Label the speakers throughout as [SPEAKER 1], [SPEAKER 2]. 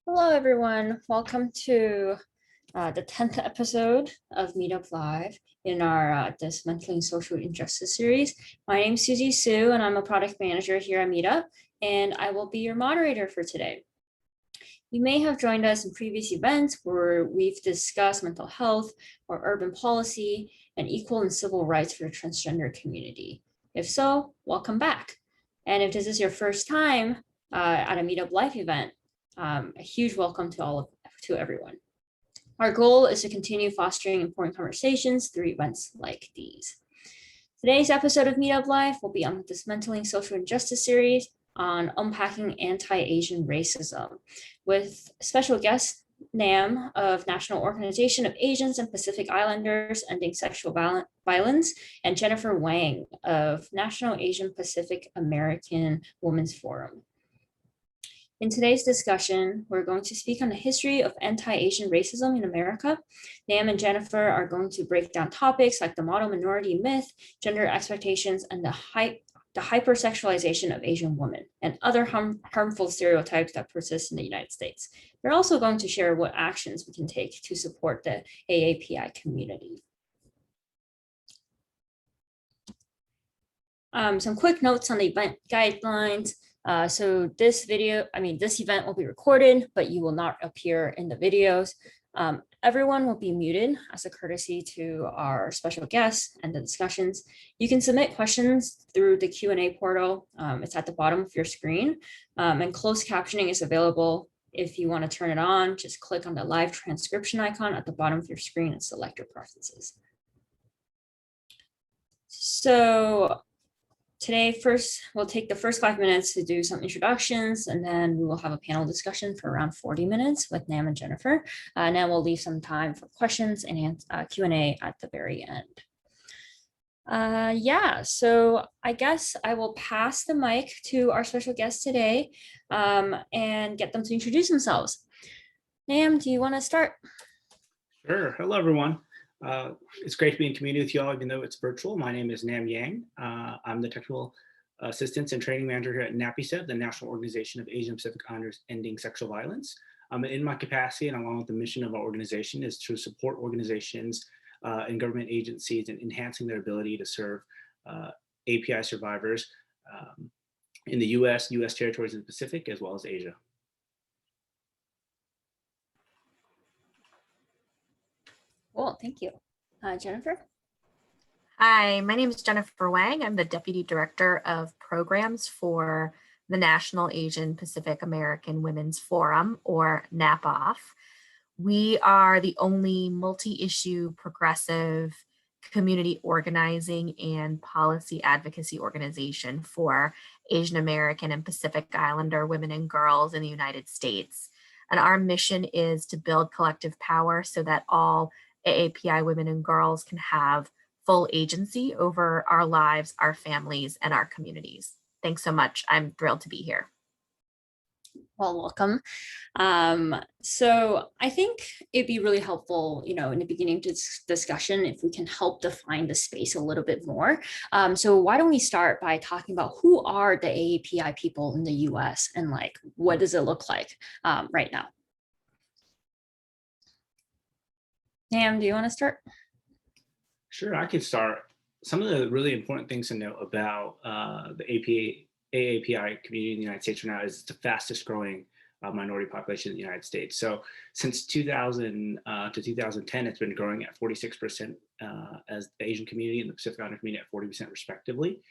[SPEAKER 1] Hello, everyone. Welcome to the 10th episode of Meetup Live in our Dismantling Social Injustice series. My name is Susie Sue, and I'm a product manager here at Meetup, and I will be your moderator for today. You may have joined us in previous events where we've discussed mental health or urban policy and equal and civil rights for the transgender community. If so, welcome back. And if this is your first time at a Meetup Live event, a huge welcome to everyone. Our goal is to continue fostering important conversations through events like these. Today's episode of Meetup Live will be on the Dismantling Social Injustice series on unpacking anti-Asian racism with special guest Nam of National Organization of Asians and Pacific Islanders Ending Sexual Violence and Jennifer Wang of National Asian Pacific American Women's Forum. In today's discussion, we're going to speak on the history of anti-Asian racism in America. Nam and Jennifer are going to break down topics like the model minority myth, gender expectations, and the hypersexualization of Asian women, and other harmful stereotypes that persist in the United States. They're also going to share what actions we can take to support the AAPI community. Some quick notes on the event guidelines. So this event will be recorded, but you will not appear in the videos. Everyone will be muted as a courtesy to our special guests and the discussions. You can submit questions through the Q&A portal. It's at the bottom of your screen, and closed captioning is available. If you want to turn it on, just click on the live transcription icon at the bottom of your screen and select your preferences. So today, we'll take the first 5 minutes to do some introductions, and then we will have a panel discussion for around 40 minutes with Nam and Jennifer. And then we'll leave some time for questions and Q&A at the very end. So I guess I will pass the mic to our special guest today and get them to introduce themselves. Nam, do you want to start?
[SPEAKER 2] Sure. Hello, everyone. It's great to be in community with you all, even though it's virtual. My name is Nam Giang. I'm the Technical Assistance and Training Manager here at NAPIESV, the National Organization of Asian Pacific Islanders Ending Sexual Violence. In my capacity, and along with the mission of our organization, is to support organizations and government agencies in enhancing their ability to serve API survivors in the US territories in the Pacific, as well as Asia.
[SPEAKER 1] Cool, thank you. Jennifer?
[SPEAKER 3] Hi, my name is Jennifer Wang. I'm the Deputy Director of Programs for the National Asian Pacific American Women's Forum, or NAPAWF. We are the only multi-issue progressive community organizing and policy advocacy organization for Asian American and Pacific Islander women and girls in the United States. And our mission is to build collective power so that all AAPI women and girls can have full agency over our lives, our families, and our communities. Thanks so much. I'm thrilled to be here.
[SPEAKER 1] Well, welcome. So I think it'd be really helpful, in the beginning of this discussion, if we can help define the space a little bit more. So why don't we start by talking about who are the AAPI people in the US and what does it look like right now? Nam, do you want to start?
[SPEAKER 2] Sure, I can start. Some of the really important things to know about the AAPI community in the United States right now is it's the fastest growing minority population in the United States. So since 2000 to 2010, it's been growing at 46% as the Asian community and the Pacific Islander community at 40% respectively.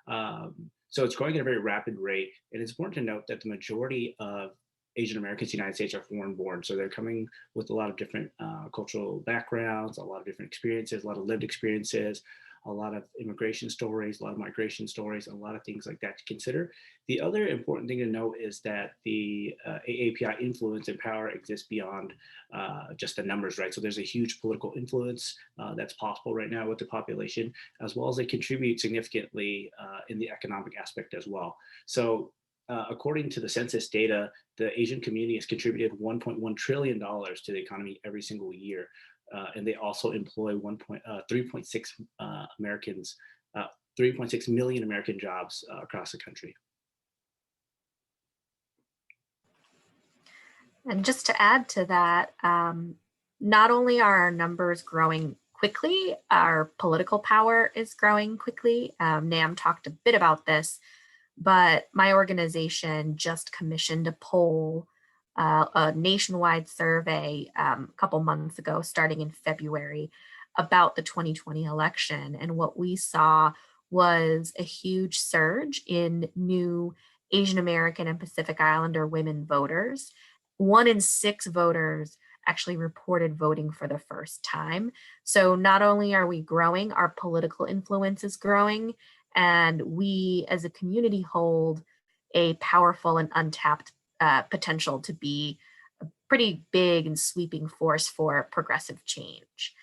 [SPEAKER 2] So it's growing at a very rapid rate. And it's important to note that the majority of Asian Americans in the United States are foreign born. So they're coming with a lot of different cultural backgrounds, a lot of different experiences, a lot of lived experiences, a lot of immigration stories, a lot of migration stories, a lot of things like that to consider. The other important thing to note is that the AAPI influence and power exists beyond just the numbers, right? So there's a huge political influence that's possible right now with the population, as well as they contribute significantly in the economic aspect as well. So according to the census data, the Asian community has contributed $1.1 trillion to the economy every single year. And they also employ 3.6 million American jobs across the country.
[SPEAKER 3] And just to add to that, not only are our numbers growing quickly, our political power is growing quickly. Nam talked a bit about this, but my organization just commissioned a poll, a nationwide survey a couple months ago, starting in February, about the 2020 election. And what we saw was a huge surge in new Asian American and Pacific Islander women voters. 1 in 6 voters actually reported voting for the first time. So not only are we growing, our political influence is growing, and we as a community hold a powerful and untapped potential to be a pretty big and sweeping force for progressive change.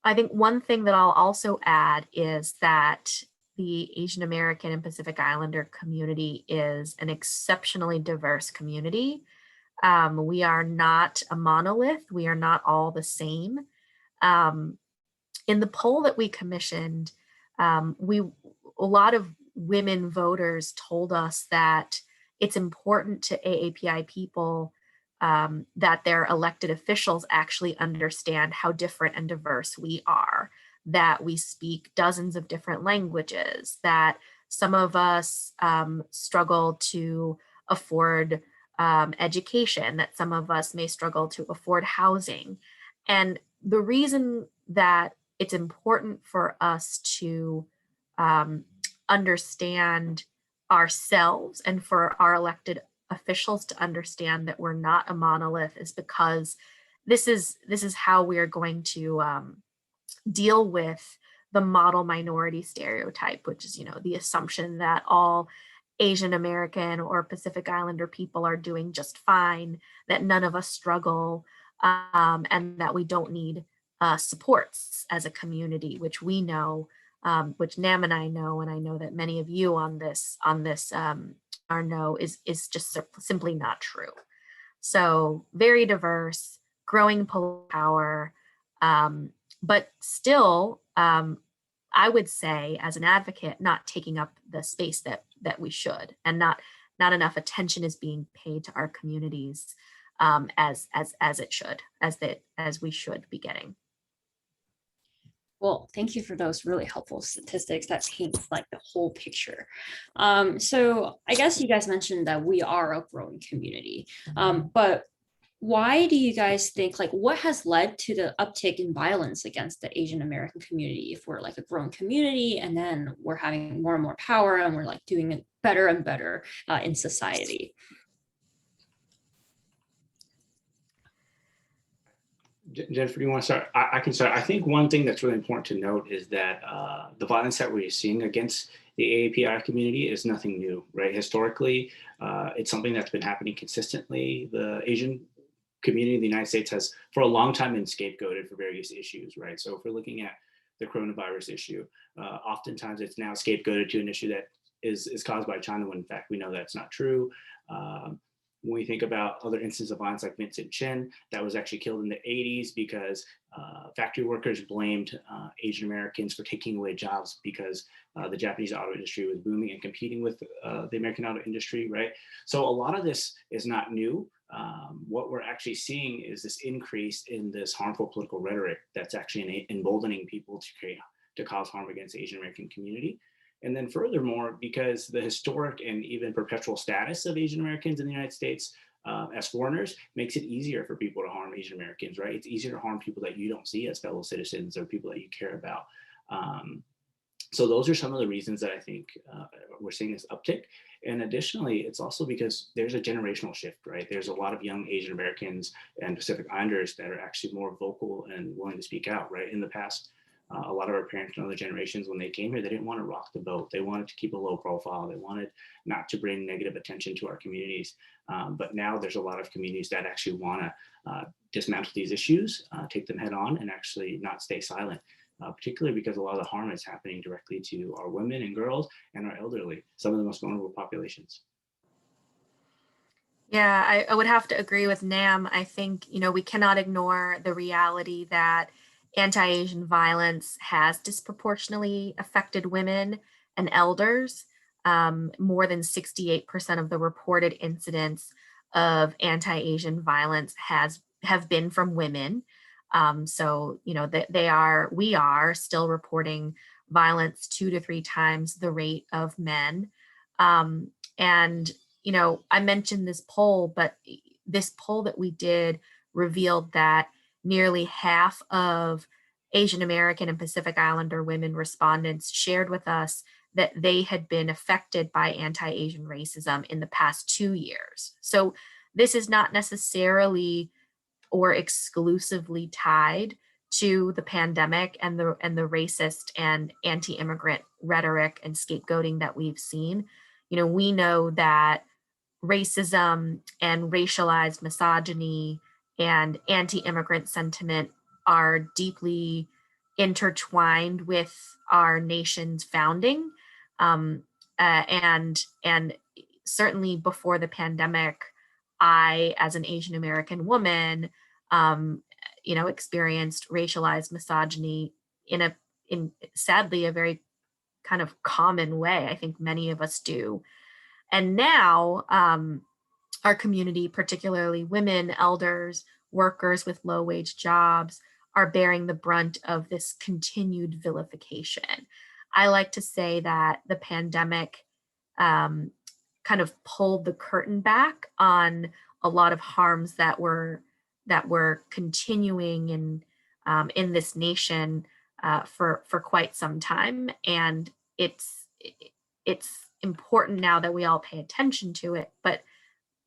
[SPEAKER 3] I think one thing that I'll also add is that the Asian American and Pacific Islander community is an exceptionally diverse community. We are not a monolith. We are not all the same. In the poll that we commissioned, a lot of women voters told us that it's important to AAPI people that their elected officials actually understand how different and diverse we are, that we speak dozens of different languages, that some of us struggle to afford education, that some of us may struggle to afford housing. And the reason that it's important for us to understand ourselves and for our elected officials to understand that we're not a monolith is because this is how we are going to deal with the model minority stereotype, which is, the assumption that all Asian American or Pacific Islander people are doing just fine, that none of us struggle, and that we don't need supports as a community, which we know, which Nam and I know, and I know that many of you on this are know is just simply not true. So very diverse, growing political power, but still, I would say as an advocate, not taking up the space that we should, and not enough attention is being paid to our communities as it should, as we should be getting.
[SPEAKER 1] Well, thank you for those really helpful statistics that paints like the whole picture. So I guess you guys mentioned that we are a growing community, but why do you guys think, like, what has led to the uptick in violence against the Asian American community if we're like a growing community and then we're having more and more power and we're like doing it better and better in society?
[SPEAKER 2] Jennifer, do you want to start? I can start. I think one thing that's really important to note is that the violence that we're seeing against the AAPI community is nothing new, right? Historically, it's something that's been happening consistently. The Asian community in the United States has for a long time been scapegoated for various issues, right? So if we're looking at the coronavirus issue, oftentimes it's now scapegoated to an issue that is caused by China, when in fact we know that's not true. When we think about other instances of violence like Vincent Chin, that was actually killed in the 80s because factory workers blamed Asian Americans for taking away jobs because the Japanese auto industry was booming and competing with the American auto industry, right? So a lot of this is not new. What we're actually seeing is this increase in this harmful political rhetoric that's actually emboldening people to cause harm against the Asian American community. And then furthermore, because the historic and even perpetual status of Asian Americans in the United States as foreigners makes it easier for people to harm Asian Americans, right? It's easier to harm people that you don't see as fellow citizens or people that you care about. So those are some of the reasons that I think we're seeing this uptick. And additionally, it's also because there's a generational shift, right? There's a lot of young Asian Americans and Pacific Islanders that are actually more vocal and willing to speak out, right? In the past, a lot of our parents and other generations, when they came here, they didn't want to rock the boat. They wanted to keep a low profile. They wanted not to bring negative attention to our communities. But now there's a lot of communities that actually want to dismantle these issues, take them head on, and actually not stay silent, particularly because a lot of the harm is happening directly to our women and girls and our elderly, some of the most vulnerable populations.
[SPEAKER 3] Yeah, I would have to agree with Nam. I think, we cannot ignore the reality that anti-Asian violence has disproportionately affected women and elders. More than 68% of the reported incidents of anti-Asian violence have been from women. So, you know, we are still reporting violence 2 to 3 times the rate of men. And, you know, I mentioned this poll, but this poll that we did revealed that nearly half of Asian American and Pacific Islander women respondents shared with us that they had been affected by anti-Asian racism in the past 2 years. So this is not necessarily or exclusively tied to the pandemic and the racist and anti-immigrant rhetoric and scapegoating that we've seen. You know, we know that racism and racialized misogyny and anti-immigrant sentiment are deeply intertwined with our nation's founding. And certainly before the pandemic, I, as an Asian American woman, you know, experienced racialized misogyny in sadly a very kind of common way. I think many of us do. And now our community, particularly women, elders, workers with low wage jobs, are bearing the brunt of this continued vilification. I like to say that the pandemic kind of pulled the curtain back on a lot of harms that were continuing in this nation for quite some time, and it's important now that we all pay attention to it, but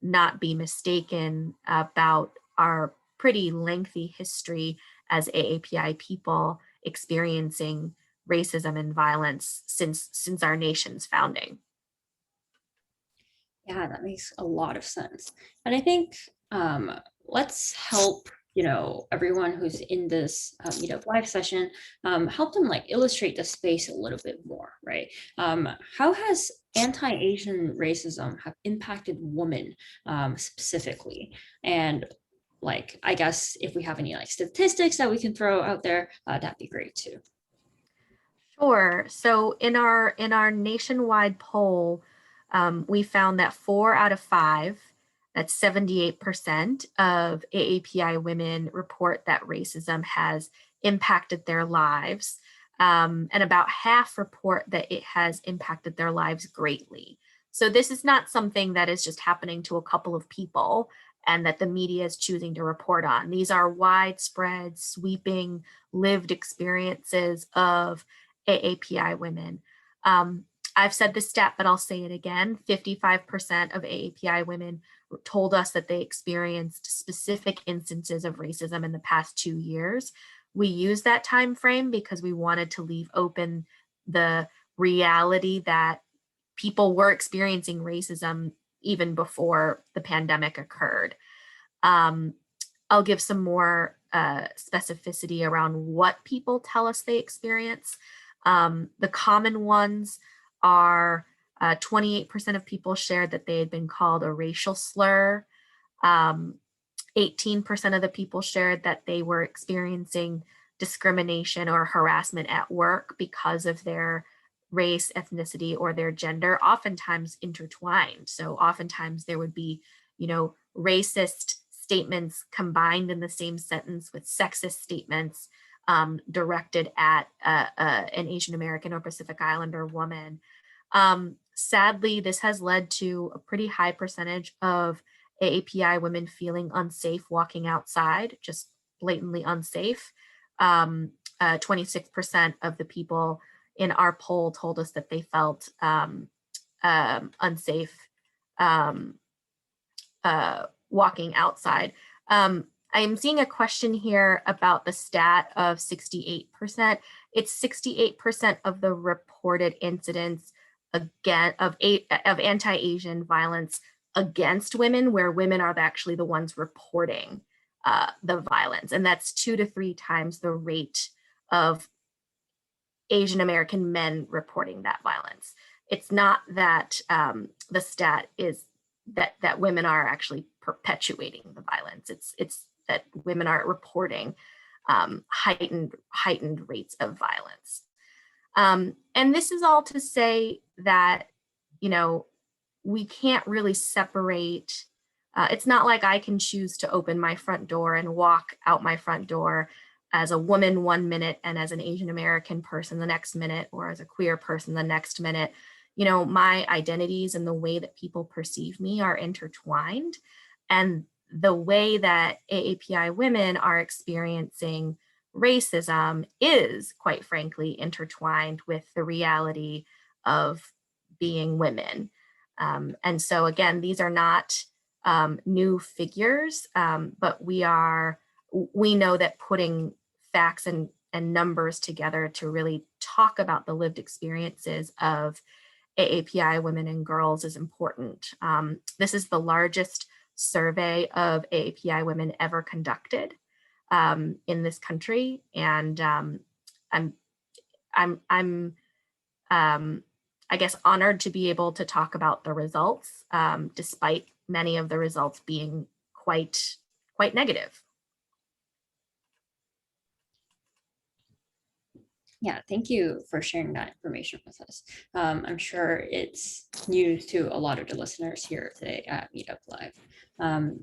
[SPEAKER 3] not be mistaken about our pretty lengthy history as AAPI people experiencing racism and violence since our nation's founding.
[SPEAKER 1] Yeah, that makes a lot of sense. And I think let's help, you know, everyone who's in this Meetup live session, help them like illustrate the space a little bit more, right? How has anti-Asian racism have impacted women specifically? And like, I guess if we have any like statistics that we can throw out there, that'd be great too.
[SPEAKER 3] Sure. So in our nationwide poll, we found that 4 out of 5, that's 78% of AAPI women report that racism has impacted their lives. And about half report that it has impacted their lives greatly. So this is not something that is just happening to a couple of people and that the media is choosing to report on. These are widespread, sweeping, lived experiences of AAPI women. I've said this stat, but I'll say it again. 55% of AAPI women told us that they experienced specific instances of racism in the past 2 years. We use that time frame because we wanted to leave open the reality that people were experiencing racism even before the pandemic occurred. I'll give some more specificity around what people tell us they experience. The common ones are 28% of people shared that they had been called a racial slur. 18% of the people shared that they were experiencing discrimination or harassment at work because of their race, ethnicity, or their gender, oftentimes intertwined. So oftentimes there would be, you know, racist statements combined in the same sentence with sexist statements directed at an Asian American or Pacific Islander woman. Sadly, this has led to a pretty high percentage of AAPI women feeling unsafe walking outside, just blatantly unsafe. 26% of the people in our poll told us that they felt unsafe walking outside. I'm seeing a question here about the stat of 68%. It's 68% of the reported incidents again of anti-Asian violence against women, where women are actually the ones reporting the violence, and that's 2 to 3 times the rate of Asian American men reporting that violence. It's not that the stat is that women are actually perpetuating the violence. It's that women are reporting heightened rates of violence. And this is all to say that, you know, we can't really separate It's not like I can choose to open my front door and walk out my front door as a woman 1 minute and as an Asian American person the next minute, or as a queer person the next minute. You know, my identities and the way that people perceive me are intertwined. And the way that AAPI women are experiencing racism is, quite frankly, intertwined with the reality of being women. And so again, these are not new figures, but we know that putting facts and numbers together to really talk about the lived experiences of AAPI women and girls is important. This is the largest survey of AAPI women ever conducted in this country, and I'm I guess honored to be able to talk about the results, despite many of the results being quite negative.
[SPEAKER 1] Yeah, thank you for sharing that information with us. I'm sure it's news to a lot of the listeners here today at Meetup Live.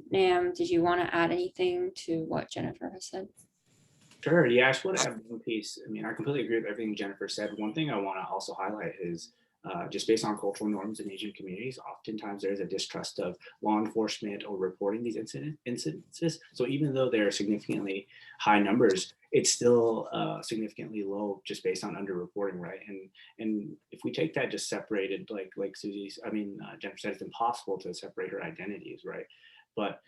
[SPEAKER 1] Nam, did you want to add anything to what Jennifer has said?
[SPEAKER 2] Sure. Yeah, I just want to add one piece. I mean, I completely agree with everything Jennifer said. One thing I want to also highlight is just based on cultural norms in Asian communities, oftentimes there's a distrust of law enforcement or reporting these incidences. So even though there are significantly high numbers, it's still significantly low just based on underreporting, right? And if we take that just separated, like Jennifer said, it's impossible to separate her identities, right? But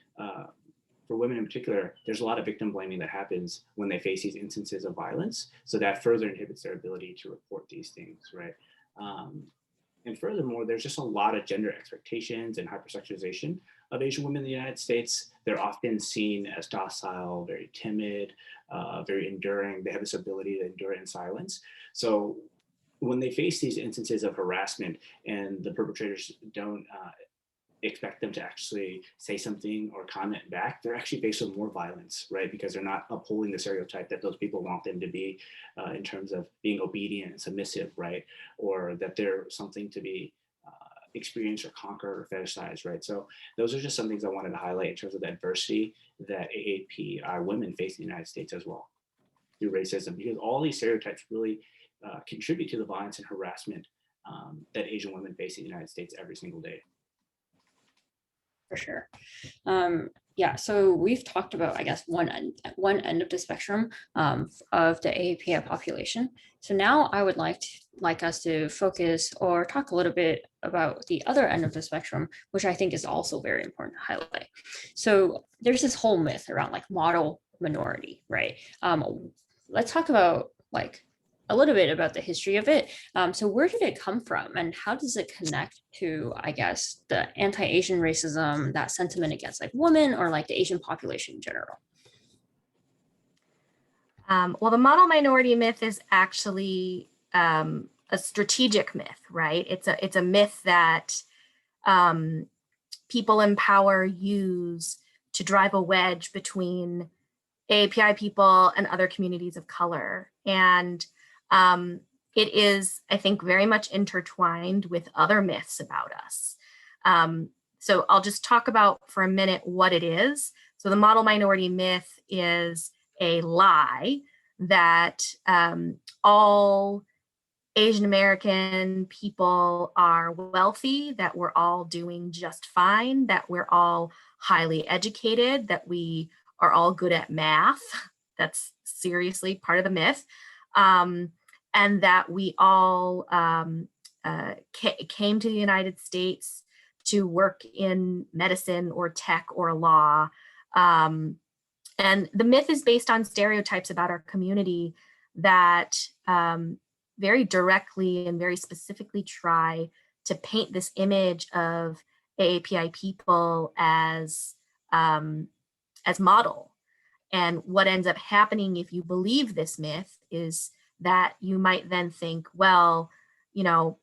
[SPEAKER 2] for women in particular, there's a lot of victim blaming that happens when they face these instances of violence. So that further inhibits their ability to report these things, right? And furthermore, there's just a lot of gender expectations and hypersexualization of Asian women in the United States. They're often seen as docile, very timid, very enduring. They have this ability to endure in silence. So when they face these instances of harassment and the perpetrators don't expect them to actually say something or comment back, they're actually faced with more violence, right? Because they're not upholding the stereotype that those people want them to be in terms of being obedient and submissive, right? Or that they're something to be experienced or conquered or fetishized, right? So those are just some things I wanted to highlight in terms of the adversity that AAPI women face in the United States as well through racism, because all these stereotypes really contribute to the violence and harassment that Asian women face in the United States every single day.
[SPEAKER 1] For sure. Yeah, so we've talked about, I guess, one end of the spectrum of the AAPI population. So now I would like us to focus or talk a little bit about the other end of the spectrum, which I think is also very important to highlight. So there's this whole myth around like model minority, right? Let's talk about like a little bit about the history of it. So where did it come from and how does it connect to, I guess, the anti-Asian racism, that sentiment against like women or like the Asian population in general?
[SPEAKER 3] Well, the model minority myth is actually a strategic myth, right? It's a myth that people in power use to drive a wedge between AAPI people and other communities of color. And it is, I think, very much intertwined with other myths about us. So I'll just talk about for a minute what it is. So the model minority myth is a lie that all Asian American people are wealthy, that we're all doing just fine, that we're all highly educated, that we are all good at math. That's seriously part of the myth. And that we all came to the United States to work in medicine or tech or law. And the myth is based on stereotypes about our community that very directly and very specifically try to paint this image of AAPI people as model. And what ends up happening if you believe this myth is that you might then think, well, you know,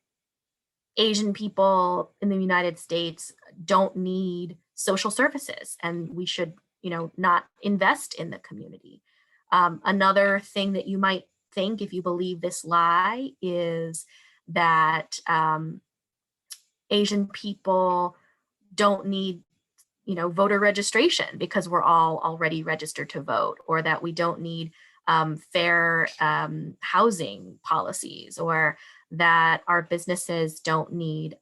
[SPEAKER 3] Asian people in the United States don't need social services and we should, you know, not invest in the community. Another thing that you might think if you believe this lie is that Asian people don't need, voter registration because we're all already registered to vote, or that we don't need fair housing policies, or that our businesses don't need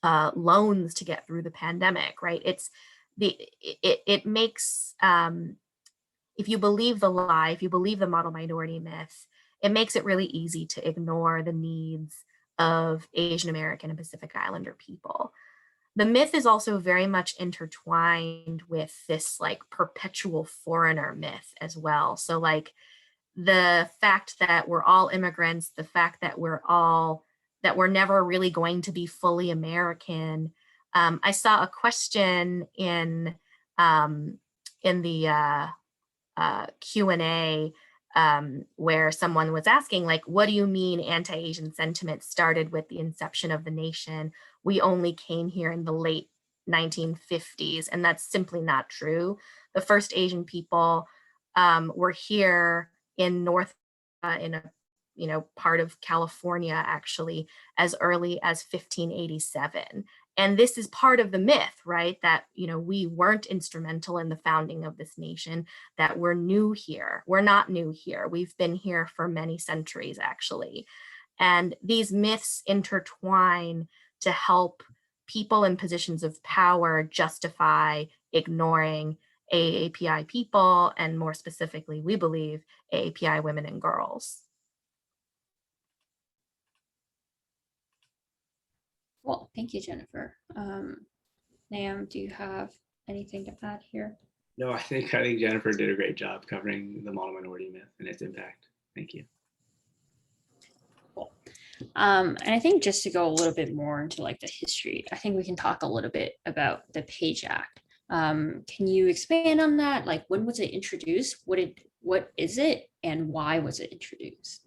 [SPEAKER 3] loans to get through the pandemic, right? It makes, if you believe the lie, if you believe the model minority myth, it makes it really easy to ignore the needs of Asian American and Pacific Islander people. The myth is also very much intertwined with this like perpetual foreigner myth as well. So like the fact that we're all immigrants, the fact that we're never really going to be fully American. I saw a question in the Q&A where someone was asking, like, what do you mean anti-Asian sentiment started with the inception of the nation? We only came here in the late 1950s, and that's simply not true. The first Asian people were here in in a part of California, actually, as early as 1587. And this is part of the myth, right? That, we weren't instrumental in the founding of this nation, that we're new here. We're not new here. We've been here for many centuries, actually. And these myths intertwine to help people in positions of power justify ignoring AAPI people, and more specifically, we believe, AAPI women and girls.
[SPEAKER 1] Well, thank you, Jennifer. Nam, do you have anything to add here?
[SPEAKER 2] No, I think Jennifer did a great job covering the model minority myth and its impact. Thank you.
[SPEAKER 1] Cool. And I think just to go a little bit more into like the history, I think we can talk a little bit about the Page Act. Can you expand on that? Like, when was it introduced? What is it, and why was it introduced?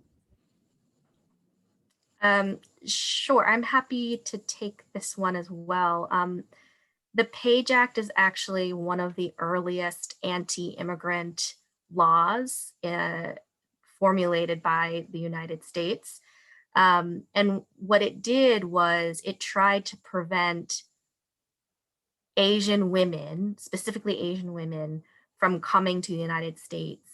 [SPEAKER 3] Sure, I'm happy to take this one as well. The Page Act is actually one of the earliest anti-immigrant laws formulated by the United States. And what it did was it tried to prevent Asian women, specifically Asian women, from coming to the United States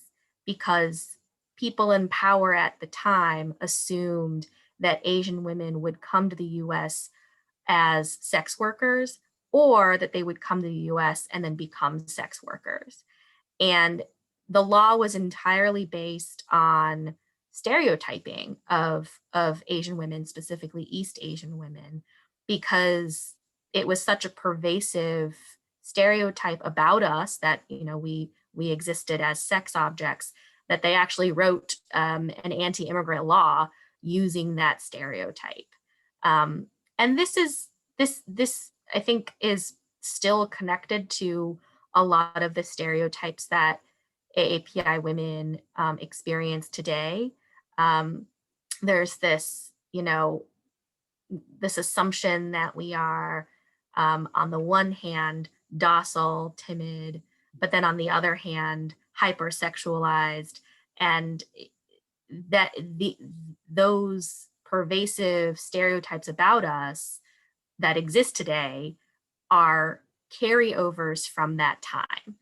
[SPEAKER 3] because people in power at the time assumed that Asian women would come to the US as sex workers, or that they would come to the US and then become sex workers. And the law was entirely based on stereotyping of Asian women, specifically East Asian women, because it was such a pervasive stereotype about us that we existed as sex objects, that they actually wrote an anti-immigrant law using that stereotype. And this I think is still connected to a lot of the stereotypes that AAPI women experience today. There's this, this assumption that we are, on the one hand, docile, timid, but then on the other hand, hypersexualized, and that those pervasive stereotypes about us that exist today are carryovers from that time.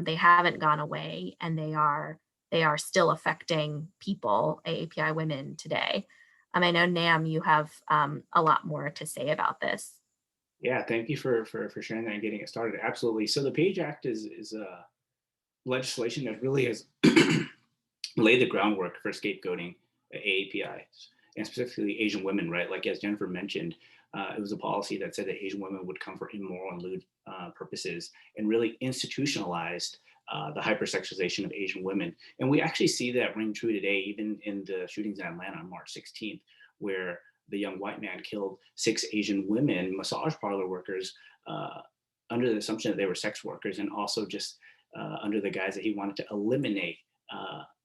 [SPEAKER 3] They haven't gone away, and they are still affecting people, AAPI women, today. I know, Nam, you have a lot more to say about this.
[SPEAKER 2] Yeah, thank you for sharing that and getting it started. Absolutely. So the Page Act is legislation that really has laid the groundwork for scapegoating AAPIs, and specifically Asian women, right? Like, as Jennifer mentioned, it was a policy that said that Asian women would come for immoral and lewd purposes, and really institutionalized the hypersexualization of Asian women. And we actually see that ring true today, even in the shootings in Atlanta on March 16th, where the young white man killed 6 Asian women, massage parlor workers, under the assumption that they were sex workers, and also just under the guise that he wanted to eliminate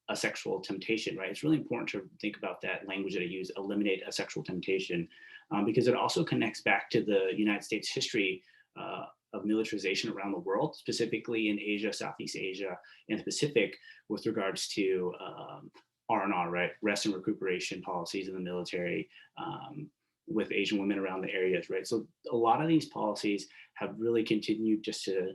[SPEAKER 2] a sexual temptation, right? It's really important to think about that language that I use, eliminate a sexual temptation, because it also connects back to the United States history of militarization around the world, specifically in Asia, Southeast Asia, and the Pacific, with regards to R&R, right? Rest and recuperation policies in the military, with Asian women around the areas, right? So a lot of these policies have really continued just to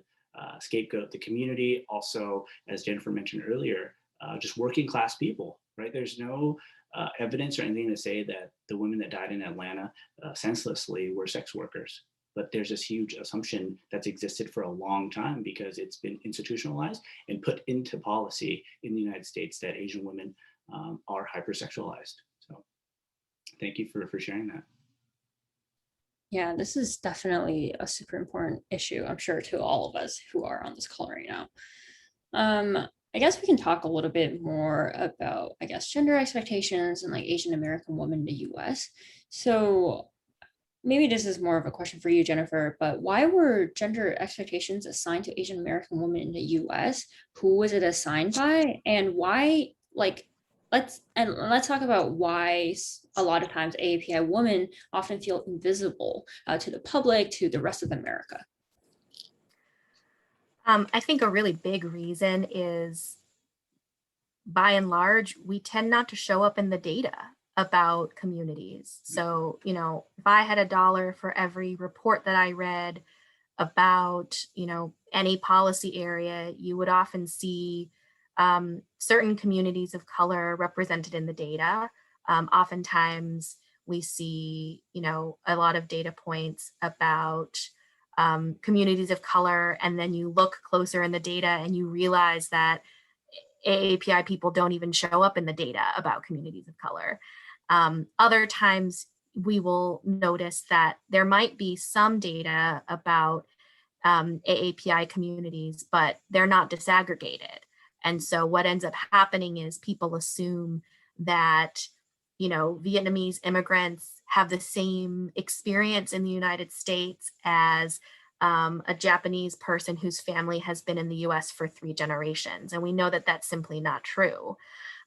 [SPEAKER 2] scapegoat the community. Also, as Jennifer mentioned earlier, just working class people, right? There's no evidence or anything to say that the women that died in Atlanta senselessly were sex workers. But there's this huge assumption that's existed for a long time because it's been institutionalized and put into policy in the United States that Asian women are hypersexualized. So thank you for sharing that.
[SPEAKER 1] Yeah, this is definitely a super important issue, I'm sure, to all of us who are on this call right now. I guess we can talk a little bit more about, I guess, gender expectations and like Asian American women in the US. So maybe this is more of a question for you, Jennifer, but why were gender expectations assigned to Asian American women in the US? Who was it assigned by? And why, like, let's talk about why a lot of times AAPI women often feel invisible to the public, to the rest of America.
[SPEAKER 3] I think a really big reason is, by and large, we tend not to show up in the data about communities. So, you know, if I had $1 for every report that I read about, you know, any policy area, you would often see certain communities of color represented in the data. Oftentimes we see, you know, a lot of data points about communities of color, and then you look closer in the data and you realize that AAPI people don't even show up in the data about communities of color. Other times we will notice that there might be some data about AAPI communities, but they're not disaggregated. And so what ends up happening is people assume that, you know, Vietnamese immigrants have the same experience in the United States as a Japanese person whose family has been in the US for 3 generations. And we know that that's simply not true.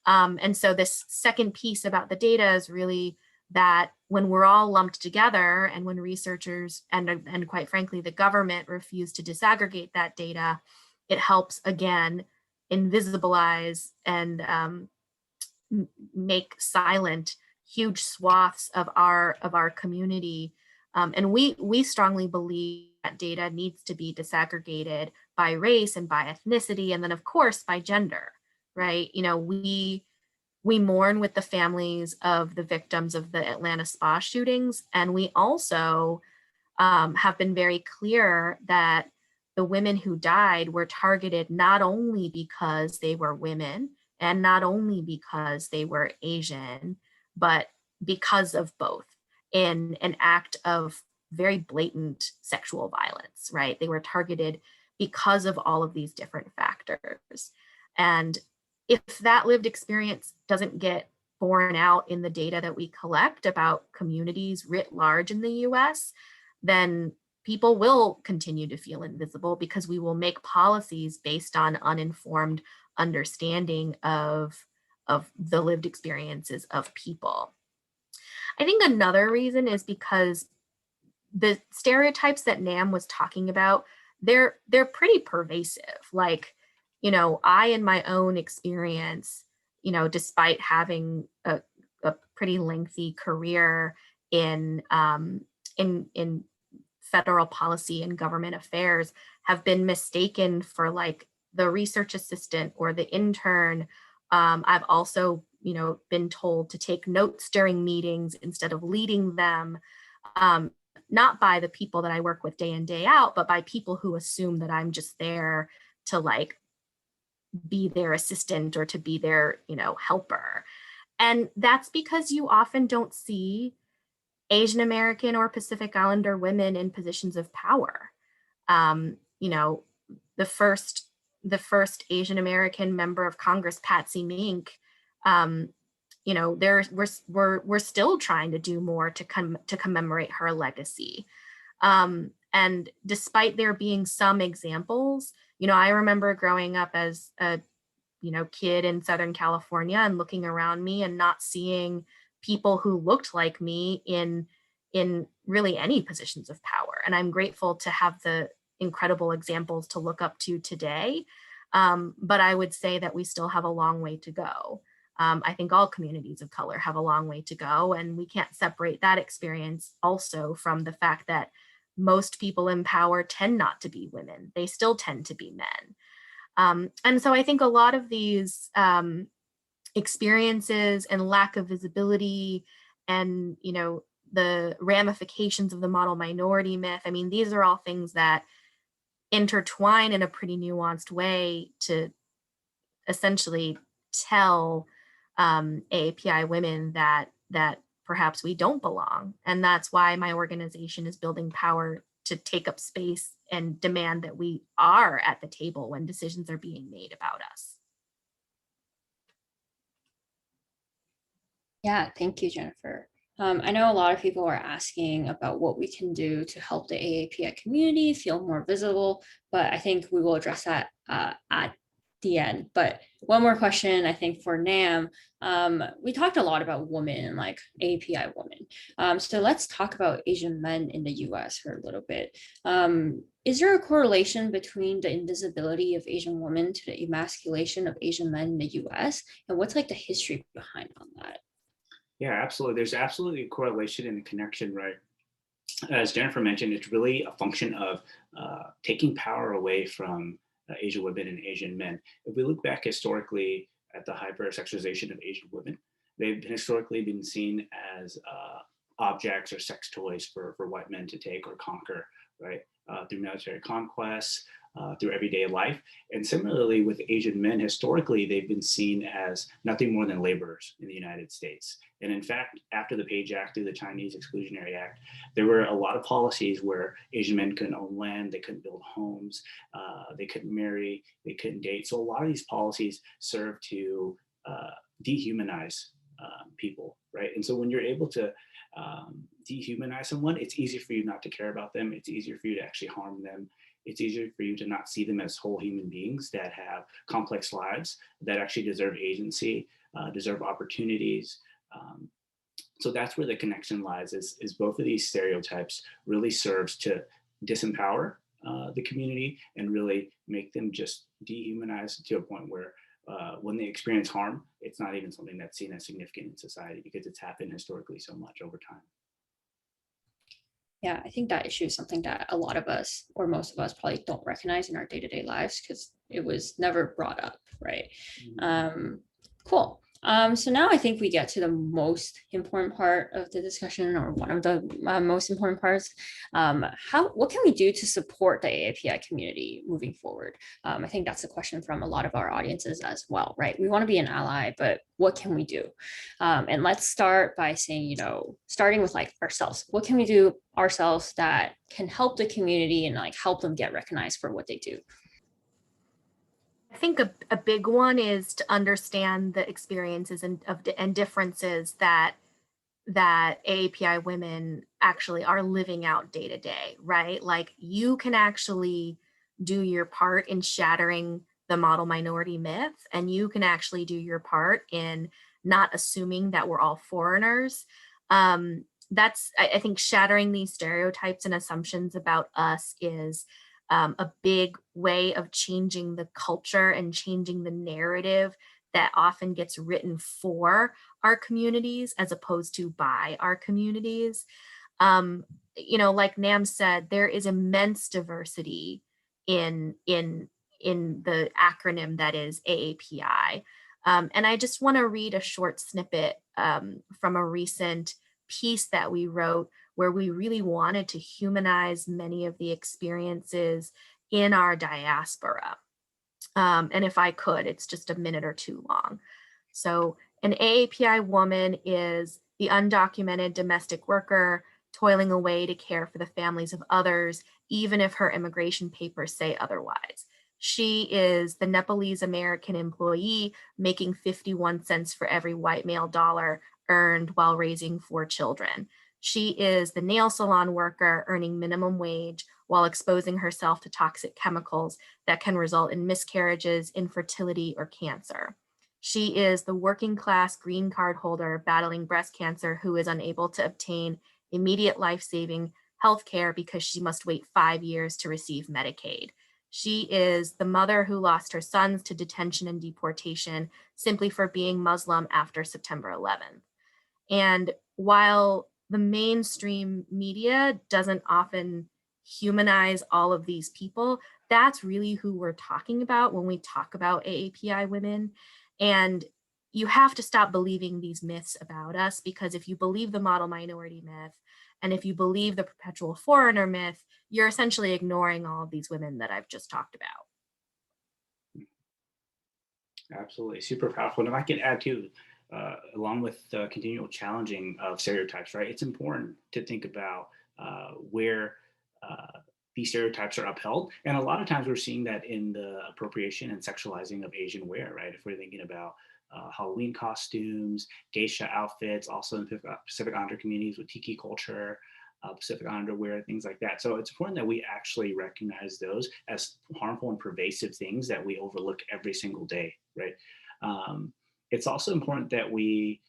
[SPEAKER 3] And so this second piece about the data is really that when we're all lumped together and when researchers and quite frankly, the government refuse to disaggregate that data, it helps, again, invisibilize and make silent huge swaths of our community. And we strongly believe that data needs to be disaggregated by race and by ethnicity, and then of course by gender, right? You know, we mourn with the families of the victims of the Atlanta spa shootings, and we also have been very clear that the women who died were targeted not only because they were women and not only because they were Asian, but because of both, in an act of very blatant sexual violence, right? They were targeted because of all of these different factors. And if that lived experience doesn't get borne out in the data that we collect about communities writ large in the US, then people will continue to feel invisible because we will make policies based on uninformed understanding of the lived experiences of people. I think another reason is because the stereotypes that Nam was talking about, they're pretty pervasive. Like, you know, I, in my own experience, you know, despite having a pretty lengthy career in federal policy and government affairs, have been mistaken for like the research assistant or the intern. I've also, you know, been told to take notes during meetings instead of leading them. Not by the people that I work with day in, day out, but by people who assume that I'm just there to like be their assistant or to be their, you know, helper. And that's because you often don't see Asian American or Pacific Islander women in positions of power. You know, the first Asian American member of Congress, Patsy Mink, you know, we're still trying to do more to commemorate her legacy. And despite there being some examples, you know, I remember growing up as a, you know, kid in Southern California and looking around me and not seeing people who looked like me in really any positions of power. And I'm grateful to have the incredible examples to look up to today. But I would say that we still have a long way to go. I think all communities of color have a long way to go, and we can't separate that experience also from the fact that most people in power tend not to be women. They still tend to be men. And so I think a lot of these experiences and lack of visibility and, the ramifications of the model minority myth, I mean, these are all things that intertwine in a pretty nuanced way to essentially tell AAPI women that perhaps we don't belong. And that's why my organization is building power to take up space and demand that we are at the table when decisions are being made about us.
[SPEAKER 1] Yeah, thank you, Jennifer. I know a lot of people are asking about what we can do to help the AAPI community feel more visible, but I think we will address that at the end. But one more question, I think, for Nam. We talked a lot about women, like AAPI women. So let's talk about Asian men in the US for a little bit. Is there a correlation between the invisibility of Asian women to the emasculation of Asian men in the US? And what's like the history behind on that?
[SPEAKER 2] Yeah, absolutely. There's absolutely a correlation and a connection, right? As Jennifer mentioned, it's really a function of taking power away from Asian women and Asian men. If we look back historically at the hypersexualization of Asian women, they've historically been seen as objects or sex toys for white men to take or conquer, right? Through military conquests, through everyday life. And similarly with Asian men, historically, they've been seen as nothing more than laborers in the United States. And in fact, after the Page Act, through the Chinese Exclusionary Act, there were a lot of policies where Asian men couldn't own land, they couldn't build homes, they couldn't marry, they couldn't date. So a lot of these policies serve to dehumanize people, right? And so when you're able to dehumanize someone, it's easier for you not to care about them. It's easier for you to actually harm them. It's easier for you to not see them as whole human beings that have complex lives, that actually deserve agency, deserve opportunities. So that's where the connection lies, is both of these stereotypes really serves to disempower the community and really make them just dehumanize to a point where when they experience harm, it's not even something that's seen as significant in society because it's happened historically so much over time.
[SPEAKER 1] Yeah, I think that issue is something that a lot of us, or most of us, probably don't recognize in our day-to-day lives because it was never brought up, right? Cool. So now I think we get to the most important part of the discussion, or one of the most important parts. What can we do to support the AAPI community moving forward? I think that's a question from a lot of our audiences as well, right? We want to be an ally, but what can we do? And let's start by saying, starting with like ourselves. What can we do ourselves that can help the community and like help them get recognized for what they do?
[SPEAKER 3] I think a big one is to understand the experiences and differences that AAPI women actually are living out day to day, right? Like you can actually do your part in shattering the model minority myth, and you can actually do your part in not assuming that we're all foreigners. I think shattering these stereotypes and assumptions about us is a big way of changing the culture and changing the narrative that often gets written for our communities as opposed to by our communities. Like Nam said, there is immense diversity in the acronym that is AAPI. And I just want to read a short snippet from a recent piece that we wrote where we really wanted to humanize many of the experiences in our diaspora. And if I could, it's just a minute or two long. So an AAPI woman is the undocumented domestic worker toiling away to care for the families of others, even if her immigration papers say otherwise. She is the Nepalese American employee making 51 cents for every white male dollar earned while raising 4 children. She is the nail salon worker earning minimum wage while exposing herself to toxic chemicals that can result in miscarriages, infertility, or cancer. She is the working class green card holder battling breast cancer who is unable to obtain immediate life-saving health care because she must wait 5 years to receive Medicaid. She is the mother who lost her sons to detention and deportation simply for being Muslim after September 11th. And while the mainstream media doesn't often humanize all of these people, that's really who we're talking about when we talk about AAPI women. And you have to stop believing these myths about us, because if you believe the model minority myth, and if you believe the perpetual foreigner myth, you're essentially ignoring all of these women that I've just talked about.
[SPEAKER 2] Absolutely, super powerful. And if I can add too, along with the continual challenging of stereotypes, right? It's important to think about where these stereotypes are upheld. And a lot of times we're seeing that in the appropriation and sexualizing of Asian wear, right? If we're thinking about Halloween costumes, geisha outfits, also in Pacific Islander communities with tiki culture, Pacific Islander wear, things like that. So it's important that we actually recognize those as harmful and pervasive things that we overlook every single day, right? It's also important that we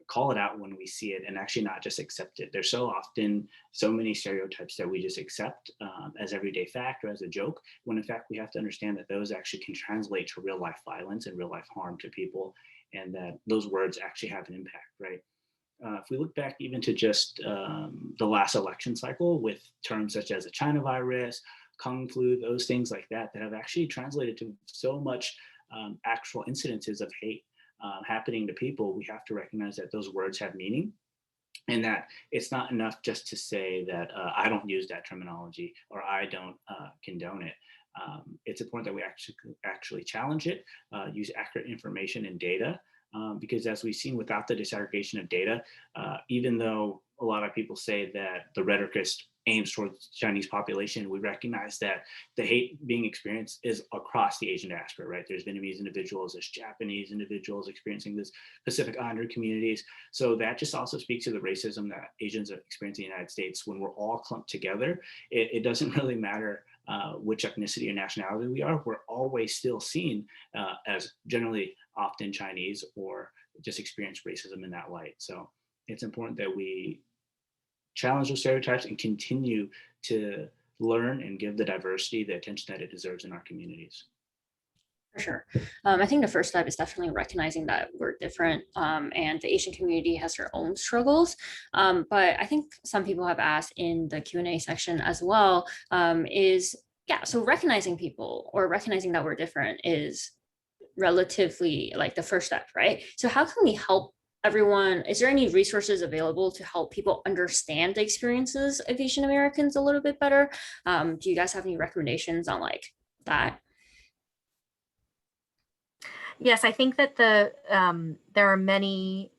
[SPEAKER 2] call it out when we see it and actually not just accept it. There's so often so many stereotypes that we just accept as everyday fact or as a joke, when in fact we have to understand that those actually can translate to real life violence and real life harm to people, and that those words actually have an impact, right? If we look back even to just the last election cycle with terms such as a China virus, Kung flu, those things like that, that have actually translated to so much actual incidences of hate happening to people, we have to recognize that those words have meaning, and that it's not enough just to say that I don't use that terminology or I don't condone it. It's important that we actually challenge it, use accurate information and data, because as we've seen, without the disaggregation of data, even though a lot of people say that the rhetoric aims towards the Chinese population, we recognize that the hate being experienced is across the Asian diaspora, right? There's Vietnamese individuals, there's Japanese individuals experiencing this, Pacific Islander communities. So that just also speaks to the racism that Asians are experiencing in the United States. When we're all clumped together, it doesn't really matter which ethnicity or nationality we are, we're always still seen as generally often Chinese or just experience racism in that light. So it's important that we challenge those stereotypes and continue to learn and give the diversity the attention that it deserves in our communities.
[SPEAKER 1] For sure. I think the first step is definitely recognizing that we're different, and the Asian community has their own struggles. But I think some people have asked in the Q&A section as well, so recognizing people or recognizing that we're different is relatively like the first step, right? So how can we help everyone? Is there any resources available to help people understand the experiences of Asian Americans a little bit better? Do you guys have any recommendations on like that?
[SPEAKER 3] Yes, I think that there are many,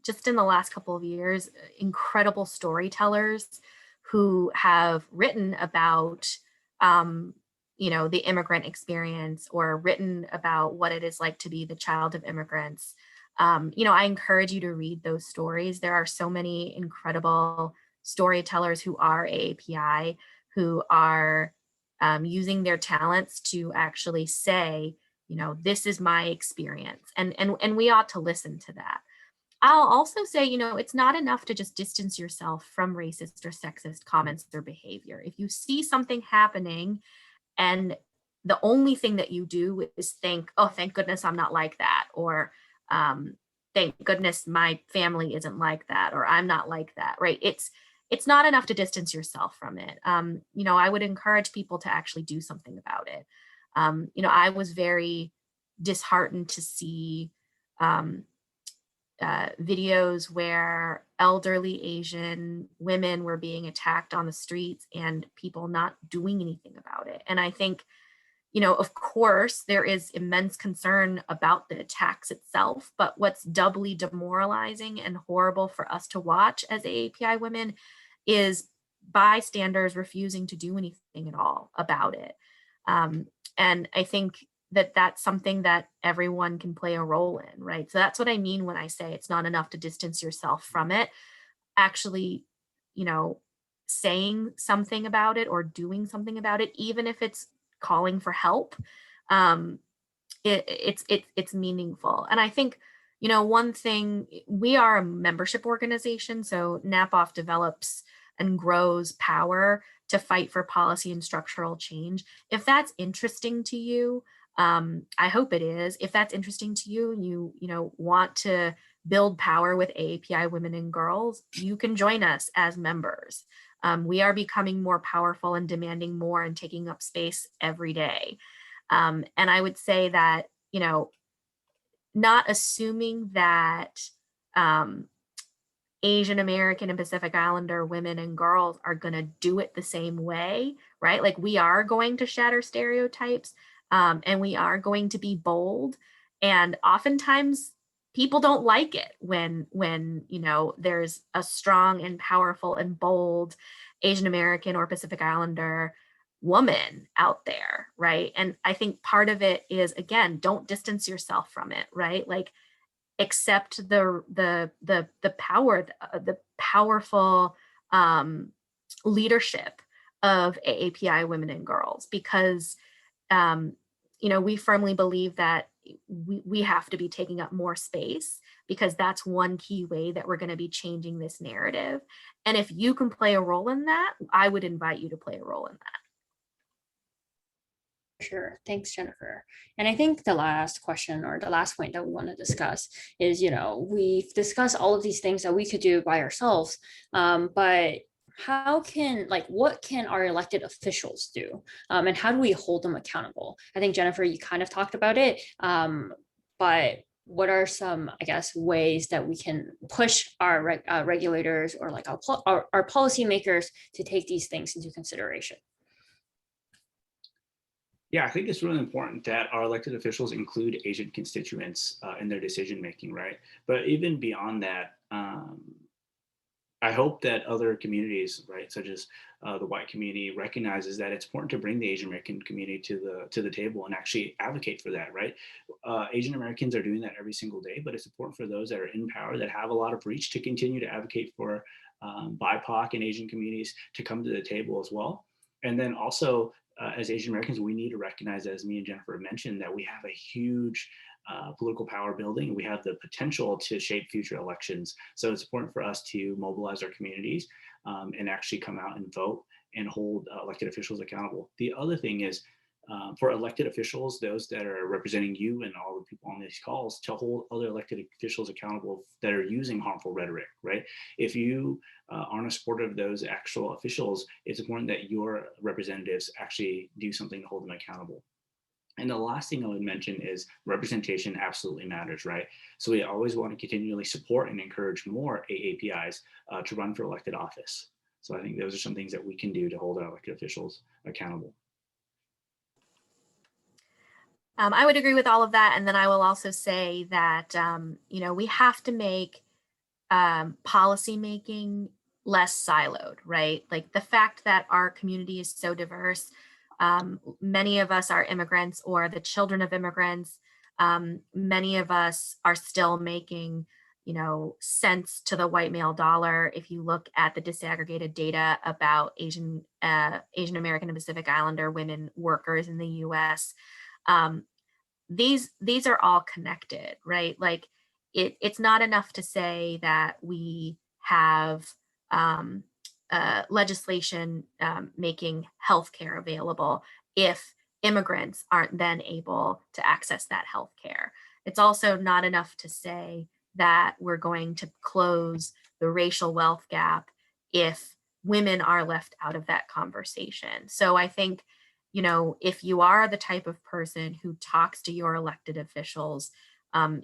[SPEAKER 3] just in the last couple of years, incredible storytellers who have written about, the immigrant experience, or written about what it is like to be the child of immigrants. I encourage you to read those stories. There are so many incredible storytellers who are AAPI, who are using their talents to actually say, this is my experience, and we ought to listen to that. I'll also say, it's not enough to just distance yourself from racist or sexist comments or behavior. If you see something happening and the only thing that you do is think, oh, thank goodness I'm not like that, or thank goodness my family isn't like that, or I'm not like that, right? It's not enough to distance yourself from it. I would encourage people to actually do something about it. I was very disheartened to see videos where elderly Asian women were being attacked on the streets and people not doing anything about it. And I think, of course, there is immense concern about the attacks itself, but what's doubly demoralizing and horrible for us to watch as AAPI women is bystanders refusing to do anything at all about it. And I think that that's something that everyone can play a role in, right? So that's what I mean when I say it's not enough to distance yourself from it. Actually, saying something about it or doing something about it, even if it's calling for help, it's meaningful. And I think, one thing, we are a membership organization, so NAPAWF develops and grows power to fight for policy and structural change. If that's interesting to you, I hope it is. If that's interesting to you and you want to build power with AAPI women and girls, you can join us as members. We are becoming more powerful and demanding more and taking up space every day. And I would say that, not assuming that Asian American and Pacific Islander women and girls are going to do it the same way, right? Like, we are going to shatter stereotypes, and we are going to be bold. And oftentimes people don't like it when there's a strong and powerful and bold Asian American or Pacific Islander woman out there, right? And I think part of it is, again, don't distance yourself from it, right? Like, accept the power, the powerful leadership of AAPI women and girls, because we firmly believe that we have to be taking up more space, because that's one key way that we're going to be changing this narrative. And if you can play a role in that, I would invite you to play a role in that.
[SPEAKER 1] Sure. Thanks, Jennifer. And I think the last question, or the last point that we want to discuss is, we've discussed all of these things that we could do by ourselves, but what can our elected officials do? And how do we hold them accountable? I think, Jennifer, you kind of talked about it, but what are some, I guess, ways that we can push our regulators or like our policymakers to take these things into consideration?
[SPEAKER 2] Yeah, I think it's really important that our elected officials include Asian constituents in their decision making, right? But even beyond that, I hope that other communities, right, such as the white community, recognizes that it's important to bring the Asian American community to the table and actually advocate for that, right? Asian Americans are doing that every single day, but it's important for those that are in power, that have a lot of reach, to continue to advocate for BIPOC and Asian communities to come to the table as well. And then also, as Asian Americans, we need to recognize, as me and Jennifer mentioned, that we have a huge political power building, and we have the potential to shape future elections. So it's important for us to mobilize our communities and actually come out and vote and hold elected officials accountable. The other thing is, for elected officials, those that are representing you and all the people on these calls, to hold other elected officials accountable that are using harmful rhetoric, right? If you aren't a supporter of those actual officials, it's important that your representatives actually do something to hold them accountable. And the last thing I would mention is representation absolutely matters, right? So we always want to continually support and encourage more AAPIs to run for elected office. So I think those are some things that we can do to hold our elected officials accountable.
[SPEAKER 3] I would agree with all of that. And then I will also say that, we have to make policy making less siloed, right? Like, the fact that our community is so diverse, many of us are immigrants or the children of immigrants. Many of us are still making, cents to the white male dollar. If you look at the disaggregated data about Asian American and Pacific Islander women workers in the U.S., these are all connected, right? Like, it's not enough to say that we have legislation making healthcare available if immigrants aren't then able to access that healthcare. It's also not enough to say that we're going to close the racial wealth gap if women are left out of that conversation. So I think, if you are the type of person who talks to your elected officials,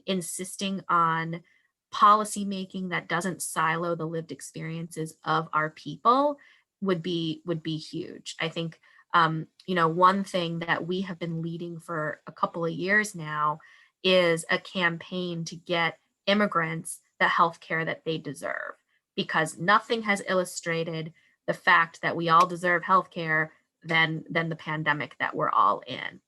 [SPEAKER 3] insisting on policy making that doesn't silo the lived experiences of our people would be huge. I think, one thing that we have been leading for a couple of years now is a campaign to get immigrants the healthcare that they deserve, because nothing has illustrated the fact that we all deserve healthcare than the pandemic that we're all in.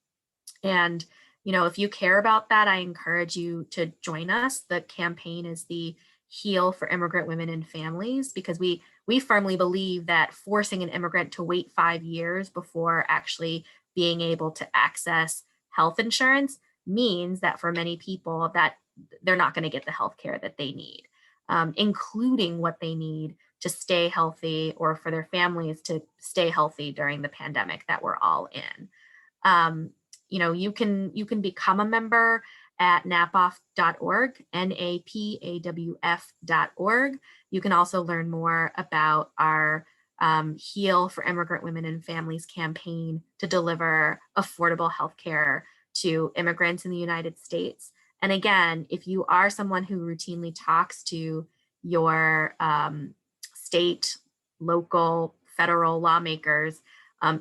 [SPEAKER 3] And, if you care about that, I encourage you to join us. The campaign is the Heal for Immigrant Women and Families, because we firmly believe that forcing an immigrant to wait 5 years before actually being able to access health insurance means that for many people that they're not going to get the health care that they need, including what they need to stay healthy, or for their families to stay healthy during the pandemic that we're all in. You can become a member at NAPAWF.org, NAPAWF.org. You can also learn more about our Heal for Immigrant Women and Families campaign to deliver affordable healthcare to immigrants in the United States. And again, if you are someone who routinely talks to your state, local, federal lawmakers,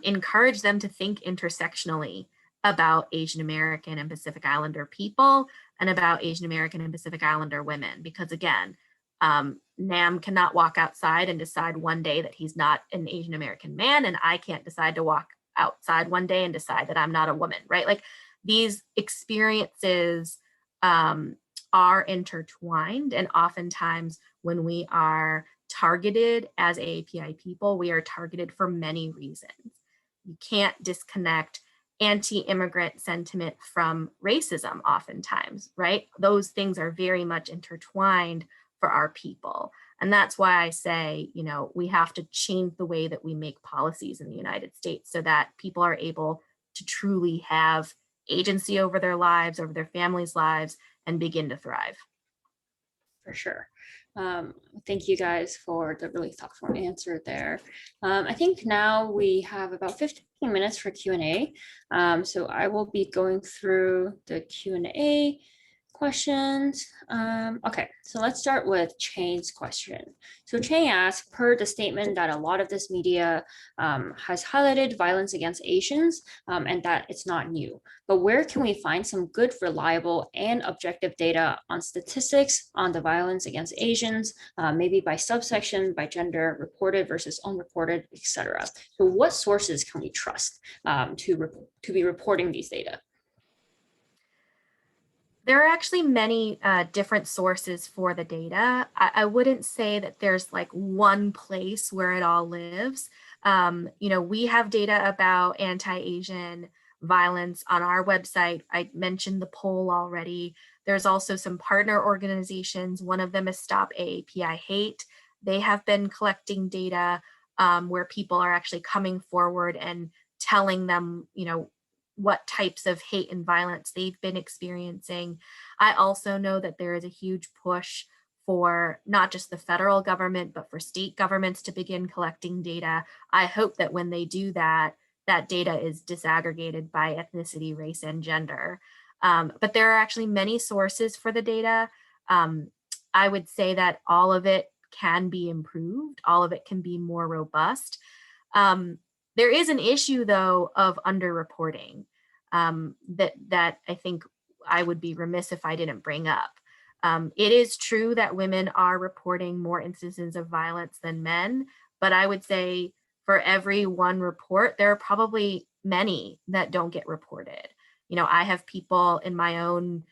[SPEAKER 3] encourage them to think intersectionally about Asian American and Pacific Islander people and about Asian American and Pacific Islander women. Because again, Nam cannot walk outside and decide one day that he's not an Asian American man, and I can't decide to walk outside one day and decide that I'm not a woman, right? Like these experiences are intertwined, and oftentimes when we are targeted as AAPI people, we are targeted for many reasons. You can't disconnect anti-immigrant sentiment from racism oftentimes, right? Those things are very much intertwined for our people. And that's why I say, we have to change the way that we make policies in the United States so that people are able to truly have agency over their lives, over their families' lives, and begin to thrive.
[SPEAKER 1] For sure. Thank you guys for the really thoughtful answer there. I think now we have about 15 minutes for Q&A. So I will be going through the Q&A questions. Okay, so let's start with Chang's question. So Chang asked, per the statement that a lot of this media has highlighted violence against Asians and that it's not new, but where can we find some good, reliable and objective data on statistics on the violence against Asians, maybe by subsection, by gender, reported versus unreported, etc. So what sources can we trust to be reporting these data?
[SPEAKER 3] There are actually many different sources for the data. I wouldn't say that there's like one place where it all lives. We have data about anti-Asian violence on our website. I mentioned the poll already. There's also some partner organizations. One of them is Stop AAPI Hate. They have been collecting data where people are actually coming forward and telling them, what types of hate and violence they've been experiencing. I also know that there is a huge push for not just the federal government, but for state governments to begin collecting data. I hope that when they do that, that data is disaggregated by ethnicity, race, and gender. But there are actually many sources for the data. I would say that all of it can be improved. All of it can be more robust. There is an issue, though, of underreporting that I think I would be remiss if I didn't bring up. It is true that women are reporting more instances of violence than men, but I would say for every one report, there are probably many that don't get reported. I have people in my own,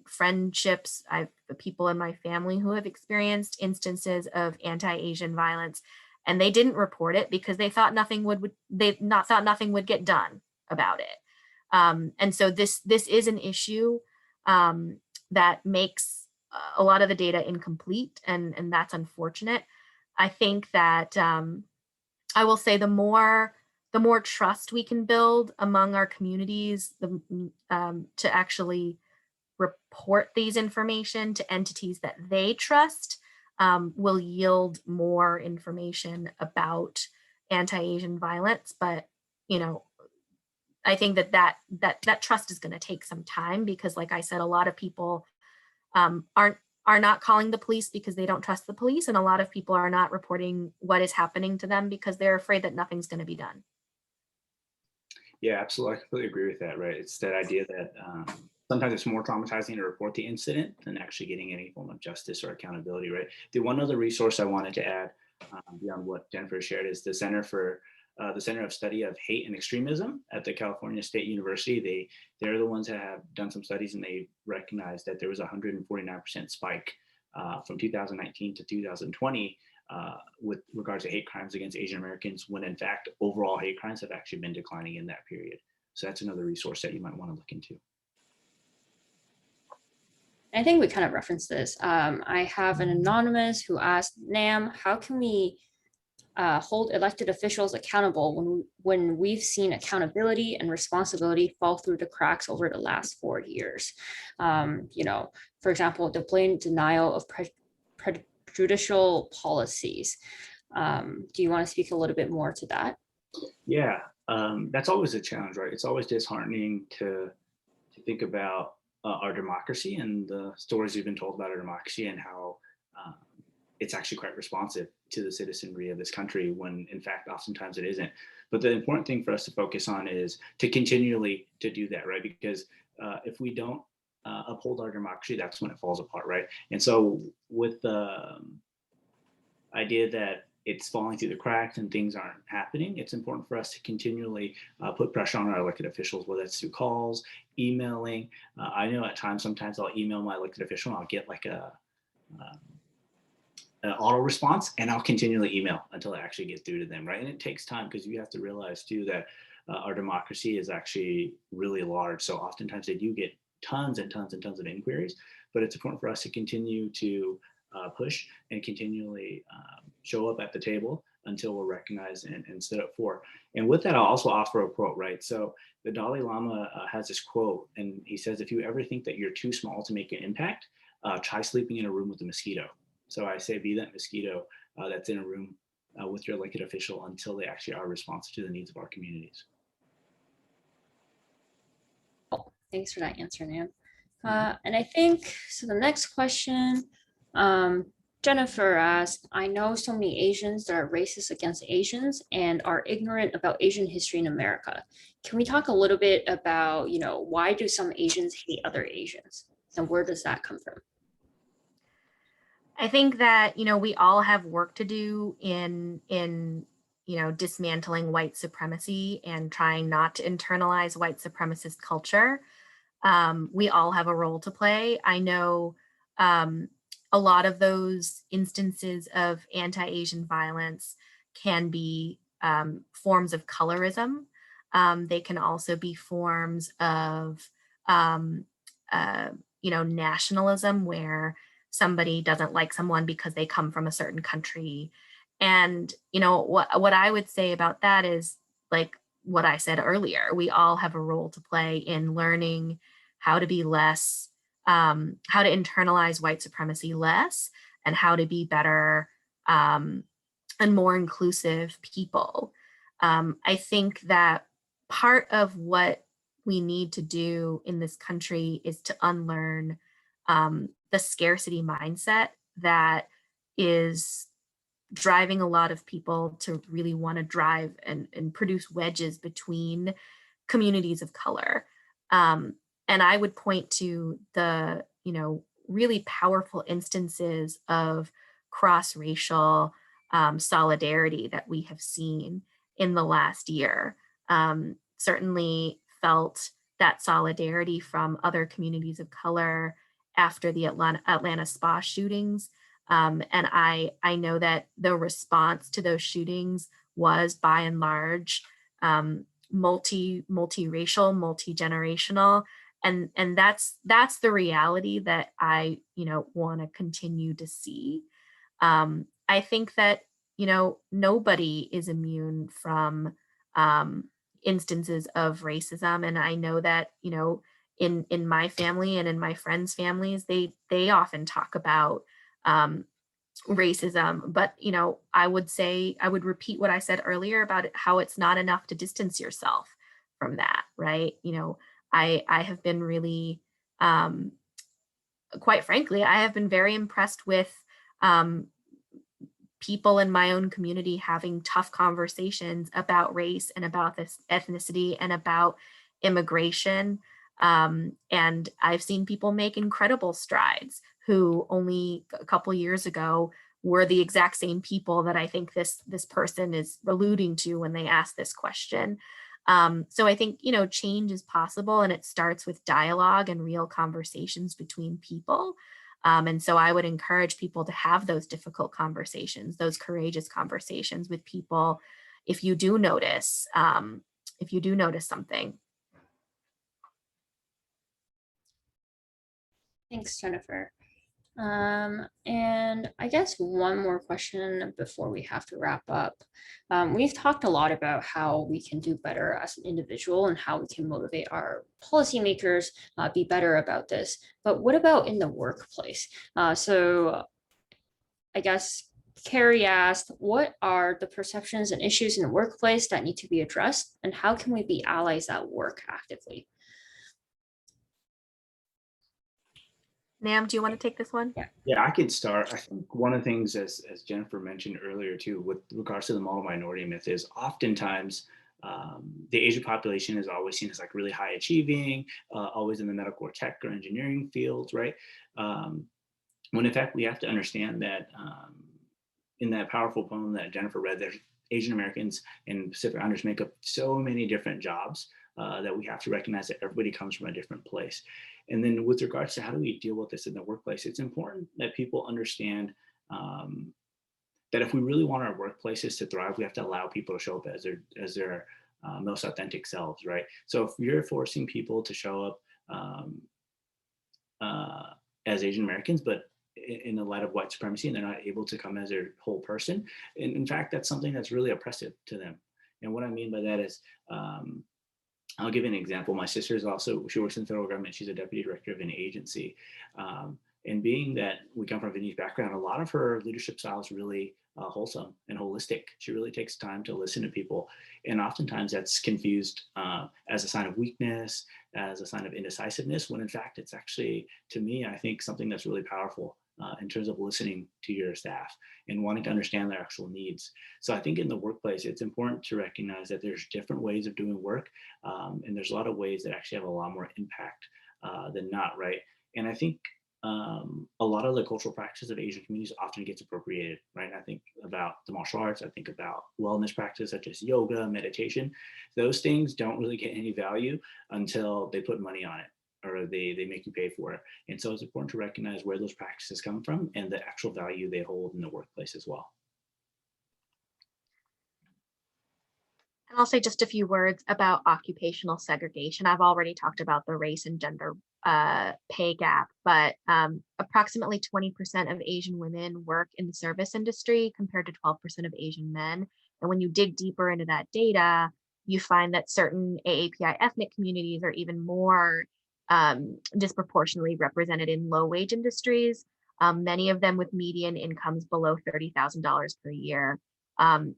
[SPEAKER 3] friendships. I have people in my family who have experienced instances of anti-Asian violence, and they didn't report it because they thought nothing would get done about it. And so this is an issue that makes a lot of the data incomplete, and that's unfortunate. I think that I will say the more trust we can build among our communities to actually report these information to entities that they trust will yield more information about anti-Asian violence. But, I think that trust is going to take some time because, like I said, a lot of people are not calling the police because they don't trust the police. And a lot of people are not reporting what is happening to them because they're afraid that nothing's going to be done.
[SPEAKER 2] Yeah, absolutely. I completely agree with that, right? It's that idea that sometimes it's more traumatizing to report the incident than actually getting any form of justice or accountability, right? The one other resource I wanted to add beyond what Jennifer shared is the Center of Study of Hate and Extremism at the California State University. They're the ones that have done some studies, and they recognized that there was a 149% spike from 2019 to 2020 with regards to hate crimes against Asian Americans, when in fact overall hate crimes have actually been declining in that period. So that's another resource that you might want to look into.
[SPEAKER 1] I think we kind of referenced this. I have an anonymous who asked, Nam, how can we hold elected officials accountable when we've seen accountability and responsibility fall through the cracks over the last 4 years? You know, for example, the blatant denial of prejudicial policies. Do you want to speak a little bit more to that?
[SPEAKER 2] Yeah, that's always a challenge, right? It's always disheartening to think about our democracy and the stories we've been told about our democracy and how it's actually quite responsive to the citizenry of this country when in fact oftentimes it isn't. But the important thing for us to focus on is to continually to do that, right? Because if we don't uphold our democracy, that's when it falls apart, right? And so with the idea that it's falling through the cracks and things aren't happening, it's important for us to continually put pressure on our elected officials, whether it's through calls, emailing. I know at times, sometimes I'll email my elected official and I'll get like an auto response, and I'll continually email until I actually get through to them, right? And it takes time because you have to realize too that our democracy is actually really large. So oftentimes they do get tons and tons and tons of inquiries, but it's important for us to continue to push and continually show up at the table until we're recognized and stood up for. And with that, I'll also offer a quote, right? So the Dalai Lama has this quote, and he says, if you ever think that you're too small to make an impact, try sleeping in a room with a mosquito. So I say be that mosquito that's in a room with your elected official until they actually are responsive to the needs of our communities.
[SPEAKER 1] Thanks for that answer, Nam. And I think, so the next question, Jennifer asked, I know so many Asians that are racist against Asians and are ignorant about Asian history in America. Can we talk a little bit about, you know, why do some Asians hate other Asians? And where does that come from?
[SPEAKER 3] I think that, you know, we all have work to do in you know, dismantling white supremacy and trying not to internalize white supremacist culture. We all have a role to play. I know a lot of those instances of anti-Asian violence can be forms of colorism. They can also be forms of, you know, nationalism, where somebody doesn't like someone because they come from a certain country. And, you know, what I would say about that is, like what I said earlier, we all have a role to play in learning how to be less, how to internalize white supremacy less, and how to be better and more inclusive people. I think that part of what we need to do in this country is to unlearn the scarcity mindset that is driving a lot of people to really want to drive and produce wedges between communities of color. And I would point to the, you know, really powerful instances of cross-racial solidarity that we have seen in the last year. Certainly felt that solidarity from other communities of color after the Atlanta spa shootings. And I know that the response to those shootings was by and large multiracial, multi-generational. And that's the reality that I, you know, want to continue to see. I think that, you know, nobody is immune from instances of racism. And I know that, you know, in my family and in my friends' families, they often talk about racism. But, you know, I would repeat what I said earlier about how it's not enough to distance yourself from that, right? You know, I have been really, quite frankly, I have been very impressed with people in my own community having tough conversations about race and about this ethnicity and about immigration. And I've seen people make incredible strides who only a couple years ago were the exact same people that I think this person is alluding to when they ask this question. So I think, you know, change is possible, and it starts with dialogue and real conversations between people. And so I would encourage people to have those difficult conversations, those courageous conversations with people if you do notice something.
[SPEAKER 1] Thanks, Jennifer. And I guess one more question before we have to wrap up. We've talked a lot about how we can do better as an individual and how we can motivate our policymakers be better about this. But what about in the workplace? So I guess Carrie asked, what are the perceptions and issues in the workplace that need to be addressed? And how can we be allies at work actively?
[SPEAKER 3] Nam, do you want to take this one?
[SPEAKER 2] Yeah, I could start. I think one of the things, as Jennifer mentioned earlier too, with regards to the model minority myth, is oftentimes the Asian population is always seen as like really high achieving, always in the medical or tech or engineering fields, right? When in fact we have to understand that in that powerful poem that Jennifer read, there's Asian Americans and Pacific Islanders make up so many different jobs that we have to recognize that everybody comes from a different place. And then with regards to how do we deal with this in the workplace, it's important that people understand that if we really want our workplaces to thrive, we have to allow people to show up as their most authentic selves, right? So if you're forcing people to show up as Asian Americans, but in the light of white supremacy, and they're not able to come as their whole person, and in fact, that's something that's really oppressive to them. And what I mean by that is, I'll give you an example. My sister is also, she works in federal government. She's a deputy director of an agency. And being that we come from a Vietnamese background, a lot of her leadership style is really wholesome and holistic. She really takes time to listen to people. And oftentimes that's confused as a sign of weakness, as a sign of indecisiveness, when in fact, it's actually, to me, I think something that's really powerful in terms of listening to your staff and wanting to understand their actual needs. So I think in the workplace, it's important to recognize that there's different ways of doing work. And there's a lot of ways that actually have a lot more impact than not, right? And I think a lot of the cultural practices of Asian communities often gets appropriated, right? I think about the martial arts, I think about wellness practices such as yoga, meditation. Those things don't really get any value until they put money on it or they make you pay for it. And so it's important to recognize where those practices come from and the actual value they hold in the workplace as well.
[SPEAKER 3] And I'll say just a few words about occupational segregation. I've already talked about the race and gender pay gap, but approximately 20% of Asian women work in the service industry compared to 12% of Asian men. And when you dig deeper into that data, you find that certain AAPI ethnic communities are even more disproportionately represented in low wage industries, many of them with median incomes below $30,000 per year. And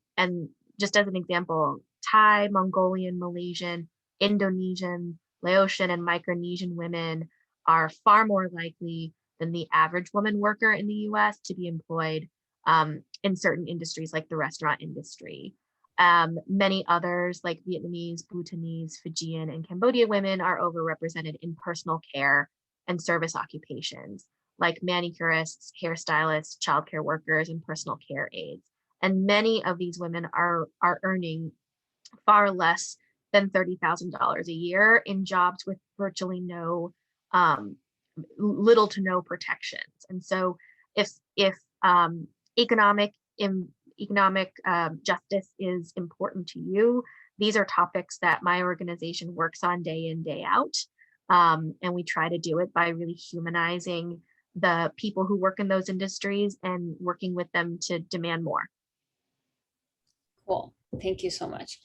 [SPEAKER 3] just as an example, Thai, Mongolian, Malaysian, Indonesian, Laotian, and Micronesian women are far more likely than the average woman worker in the US to be employed in certain industries like the restaurant industry. Many others like Vietnamese, Bhutanese, Fijian, and Cambodia women are overrepresented in personal care and service occupations like manicurists, hairstylists, childcare workers, and personal care aides. And many of these women are earning far less than $30,000 a year in jobs with virtually no, little to no protections. And so if economic justice is important to you, these are topics that my organization works on day in, day out. And we try to do it by really humanizing the people who work in those industries and working with them to demand more.
[SPEAKER 1] Cool. Thank you so much.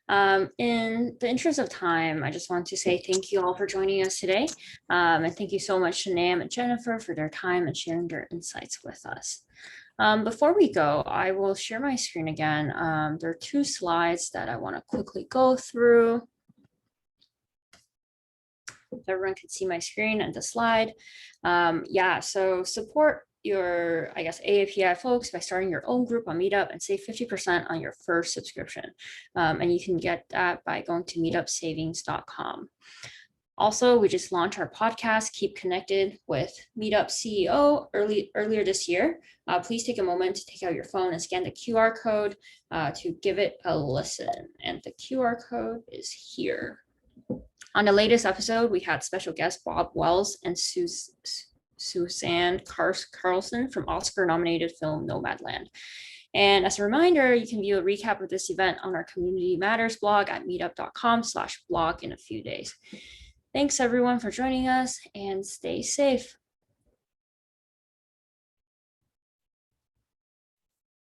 [SPEAKER 1] In the interest of time, I just want to say thank you all for joining us today. And thank you so much to Nam and Jennifer for their time and sharing their insights with us. Before we go, I will share my screen again. There are 2 slides that I want to quickly go through. If everyone can see my screen and the slide. Yeah, so support your, I guess, AAPI folks by starting your own group on Meetup and save 50% on your first subscription. And you can get that by going to meetupsavings.com. Also, we just launched our podcast, Keep Connected with Meetup CEO earlier this year. Please take a moment to take out your phone and scan the QR code to give it a listen. And the QR code is here. On the latest episode, we had special guests Bob Wells and Suzanne Carlson from Oscar-nominated film Nomadland. And as a reminder, you can view a recap of this event on our Community Matters blog at meetup.com/blog in a few days. Thanks everyone for joining us and stay safe.